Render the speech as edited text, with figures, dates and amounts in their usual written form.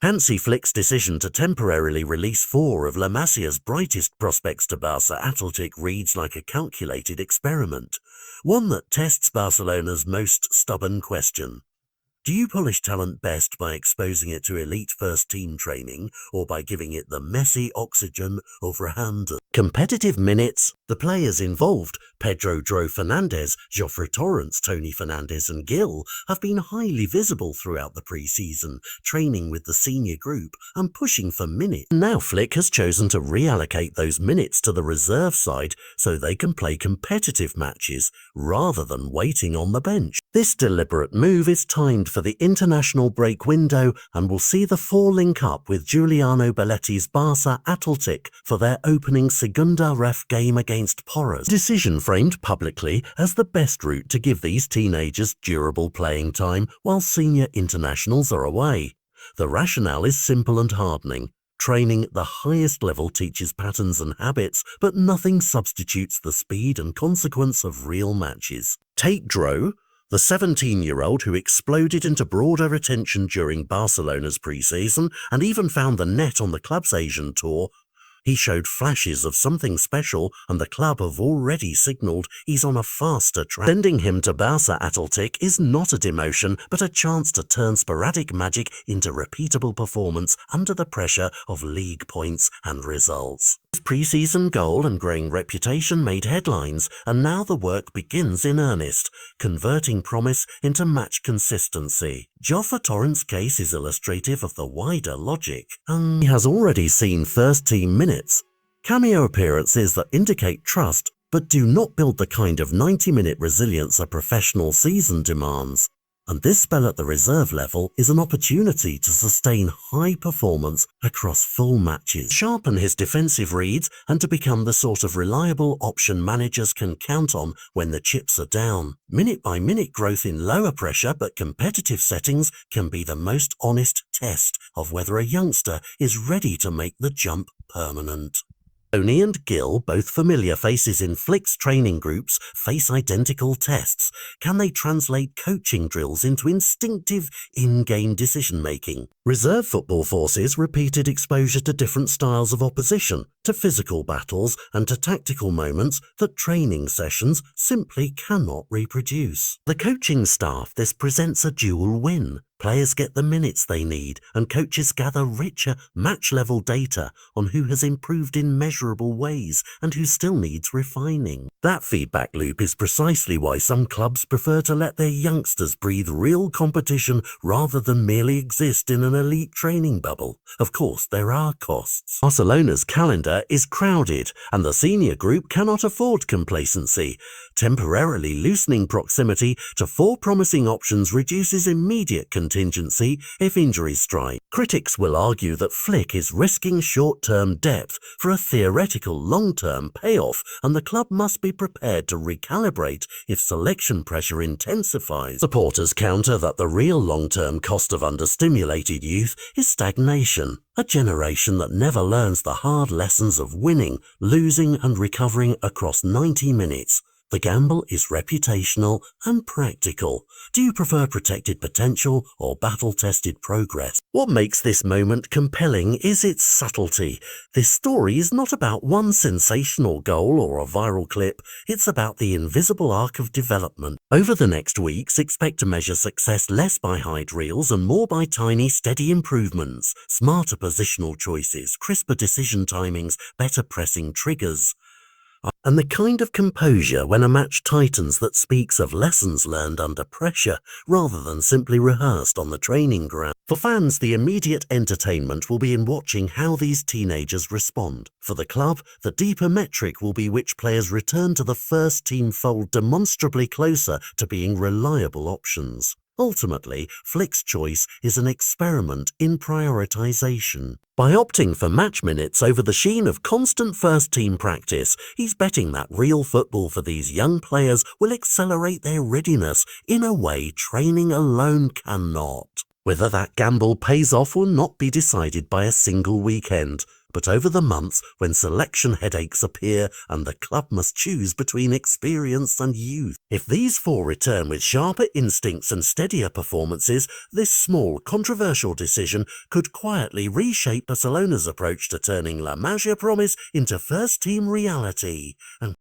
Hansi Flick's decision to temporarily release 4 of La Masia's brightest prospects to Barca Athletic reads like a calculated experiment, one that tests Barcelona's most stubborn question. Do you polish talent best by exposing it to elite first-team training or by giving it the messy oxygen of random competitive minutes? The players involved, Pedro Fernandez, Jofre, Toni Fernandez and Guille, have been highly visible throughout the pre-season, training with the senior group and pushing for minutes. Now Flick has chosen to reallocate those minutes to the reserve side so they can play competitive matches rather than waiting on the bench. This deliberate move is timed for the international break window and will see the 4 link up with Giuliano Belletti's Barca Athletic for their opening Segunda Ref game against Porras. Decision framed publicly as the best route to give these teenagers durable playing time while senior internationals are away. The rationale is simple and hardening. Training at the highest level teaches patterns and habits, but nothing substitutes the speed and consequence of real matches. Take Dro, the 17-year-old who exploded into broader attention during Barcelona's pre-season and even found the net on the club's Asian tour. He showed flashes of something special and the club have already signalled he's on a faster track. Sending him to Barca Athletic is not a demotion but a chance to turn sporadic magic into repeatable performance under the pressure of league points and results. His pre-season goal and growing reputation made headlines, and now the work begins in earnest, converting promise into match consistency. Jofre's case is illustrative of the wider logic, and he has already seen first-team minutes. Cameo appearances that indicate trust, but do not build the kind of 90-minute resilience a professional season demands. And this spell at the reserve level is an opportunity to sustain high performance across full matches, sharpen his defensive reads, and to become the sort of reliable option managers can count on when the chips are down. Minute-by-minute growth in lower pressure but competitive settings can be the most honest test of whether a youngster is ready to make the jump permanent. Toni and Guille, both familiar faces in Flick's training groups, face identical tests. Can they translate coaching drills into instinctive, in-game decision-making? Reserve football forces repeated exposure to different styles of opposition, to physical battles and to tactical moments that training sessions simply cannot reproduce. The coaching staff, this presents a dual win. Players get the minutes they need, and coaches gather richer, match-level data on who has improved in measurable ways and who still needs refining. That feedback loop is precisely why some clubs prefer to let their youngsters breathe real competition rather than merely exist in an elite training bubble. Of course, there are costs. Barcelona's calendar is crowded, and the senior group cannot afford complacency. Temporarily loosening proximity to 4 promising options reduces immediate contingency if injuries strike. Critics will argue that Flick is risking short-term depth for a theoretical long-term payoff, and the club must be prepared to recalibrate if selection pressure intensifies. Supporters counter that the real long-term cost of understimulated youth is stagnation, a generation that never learns the hard lessons of winning, losing and recovering across 90 minutes. The gamble is reputational and practical. Do you prefer protected potential or battle-tested progress? What makes this moment compelling is its subtlety. This story is not about one sensational goal or a viral clip. It's about the invisible arc of development. Over the next weeks, expect to measure success less by highlight reels and more by tiny, steady improvements, smarter positional choices, crisper decision timings, better pressing triggers, and the kind of composure when a match tightens that speaks of lessons learned under pressure rather than simply rehearsed on the training ground. For fans, the immediate entertainment will be in watching how these teenagers respond. For the club, the deeper metric will be which players return to the first team fold demonstrably closer to being reliable options. Ultimately, Flick's choice is an experiment in prioritization. By opting for match minutes over the sheen of constant first-team practice, he's betting that real football for these young players will accelerate their readiness in a way training alone cannot. Whether that gamble pays off will not be decided by a single weekend, but over the months when selection headaches appear and the club must choose between experience and youth. If these four return with sharper instincts and steadier performances, this small, controversial decision could quietly reshape Barcelona's approach to turning La Masia promise into first-team reality. And